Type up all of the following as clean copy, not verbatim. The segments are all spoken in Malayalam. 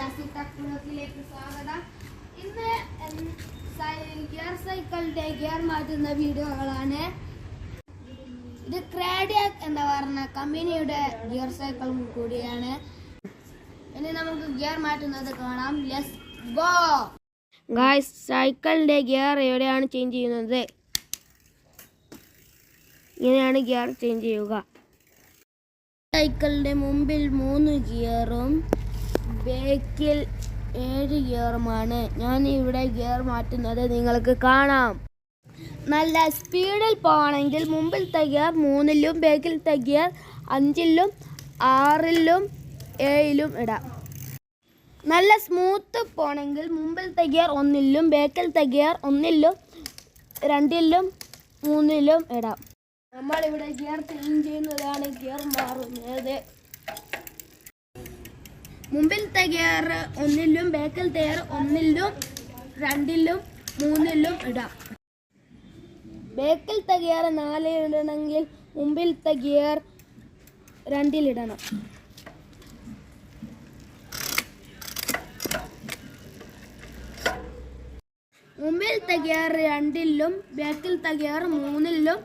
ിലേക്ക് സ്വാഗതം. ഇന്ന് ഗിയർ സൈക്കിളിന്റെ ഗിയർ മാറ്റുന്ന വീഡിയോകളാണ്. ഇത് ക്രാഡിയാക് എന്ന് പറഞ്ഞ കമ്പനിയുടെ ഗിയർ സൈക്കിൾ കൂടിയാണ്. ഇനി നമുക്ക് ഗിയർ മാറ്റുന്നത് കാണാം. Let's go. ഗായ്സ്, സൈക്കിളിന്റെ ഗിയർ എവിടെയാണ് ചേഞ്ച് ചെയ്യുന്നത്? ഇങ്ങനെയാണ് ഗിയർ ചേഞ്ച് ചെയ്യുക. സൈക്കിളിന്റെ മുമ്പിൽ 3 ഗിയറും ബേക്കിൽ 7 ഗിയറുമാണ്. ഞാൻ ഇവിടെ ഗിയർ മാറ്റുന്നത് നിങ്ങൾക്ക് കാണാം. നല്ല സ്പീഡിൽ പോകണമെങ്കിൽ മുമ്പിലത്തെ ഗിയർ 3-ലും ബേക്കിലത്തെ ഗിയർ 5-ലും 6-ലും 7-ലും ഇടാം. നല്ല സ്മൂത്ത് പോകണമെങ്കിൽ മുമ്പിലത്തെ ഗിയർ 1-ലും ബേക്കിലത്തെ ഗിയർ 1-ലും 2-ലും 3-ലും ഇടാം. നമ്മളിവിടെ ഗിയർ ചേഞ്ച് ചെയ്യുന്നതാണ് ഗിയർ മാറുന്നത്. മുമ്പിലത്തെ ഗിയർ 1-ലും ബേക്കിലത്തെ ഗിയർ 1-ലും 2-ലും 3-ലും ഇടാം. ബേക്കിലത്തെ ഗിയർ 4 ഇടണമെങ്കിൽ മുമ്പിലത്തെ ഗിയർ 2-ലിടണം. മുമ്പിലത്തെ ഗിയർ 2-ലും ബേക്കിലത്തെ ഗിയർ 3-ലും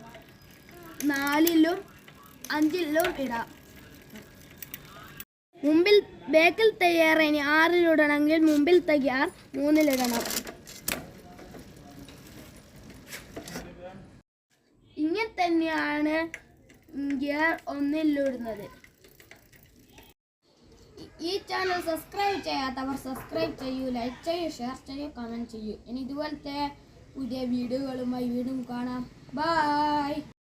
4-ലും 5-ലും ഇടാം. ബേക്കിലത്തെ ഗിയർ ഇനി 6-ലിടണമെങ്കിൽ മുമ്പിലത്തെ ഗിയർ 3-ലിടണം. ഇങ്ങനെ തന്നെയാണ് ഗിയർ 1-ലിടുന്നത്. ഈ ചാനൽ സബ്സ്ക്രൈബ് ചെയ്യാത്തവർ സബ്സ്ക്രൈബ് ചെയ്യൂ, ലൈക്ക് ചെയ്യൂ, ഷെയർ ചെയ്യൂ, കമൻറ്റ് ചെയ്യൂ. ഇനി ഇതുപോലത്തെ പുതിയ വീഡിയോകളുമായി വീണ്ടും കാണാം. ബൈ.